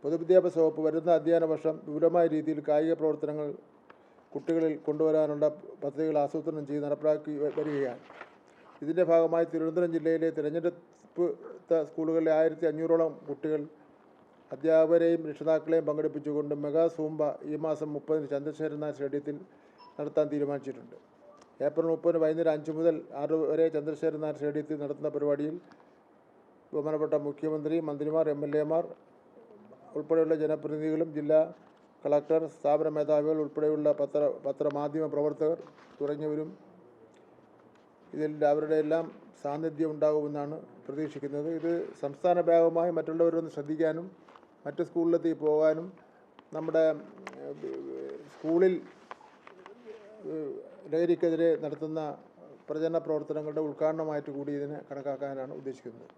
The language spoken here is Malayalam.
പൊതുവിദ്യാഭ്യാസ വകുപ്പ് വരുന്ന അധ്യയന വർഷം വിപുലമായ രീതിയിൽ കായിക പ്രവർത്തനങ്ങൾ കുട്ടികളിൽ കൊണ്ടുവരാനുള്ള പദ്ധതികൾ ആസൂത്രണം ചെയ്ത് നടപ്പിലാക്കി വരികയാണ്. ഇതിൻ്റെ ഭാഗമായി തിരുവനന്തപുരം ജില്ലയിലെ തിരഞ്ഞെടുപ്പ് സ്കൂളുകളിലെ 1500ഓളം കുട്ടികൾ അധ്യാപകരെയും രക്ഷിതാക്കളെയും പങ്കെടുപ്പിച്ചുകൊണ്ട് മെഗാ സൂംബ ഈ മാസം 30-ന് ചന്ദ്രശേഖരൻ നായർ സ്റ്റേഡിയത്തിൽ നടത്താൻ തീരുമാനിച്ചിട്ടുണ്ട്. ഏപ്രിൽ 30-ന് വൈകുന്നേരം 5 മുതൽ 6 വരെ ചന്ദ്രശേഖരൻ നായർ സ്റ്റേഡിയത്തിൽ നടത്തുന്ന പരിപാടിയിൽ ബഹുമാനപ്പെട്ട മുഖ്യമന്ത്രി, മന്ത്രിമാർ, MLA മാർ ഉൾപ്പെടെയുള്ള ജനപ്രതിനിധികളും ജില്ലാ കളക്ടർ, സ്ഥാപന മേധാവികൾ ഉൾപ്പെടെയുള്ള പത്രമാധ്യമ പ്രവർത്തകർ തുടങ്ങിയവരും ഇതിൽ അവരുടെ എല്ലാം സാന്നിധ്യം ഉണ്ടാകുമെന്നാണ് പ്രതീക്ഷിക്കുന്നത്. ഇത് സംസ്ഥാന വ്യാപകമായി മറ്റുള്ളവരൊന്ന് ശ്രദ്ധിക്കാനും മറ്റ് സ്കൂളിലെത്തി പോകാനും നമ്മുടെ സ്കൂളിൽ ലഹരിക്കെതിരെ നടത്തുന്ന പ്രചരണ പ്രവർത്തനങ്ങളുടെ ഉദ്ഘാടനമായിട്ട് കൂടി ഇതിനെ കണക്കാക്കാനാണ് ഉദ്ദേശിക്കുന്നത്.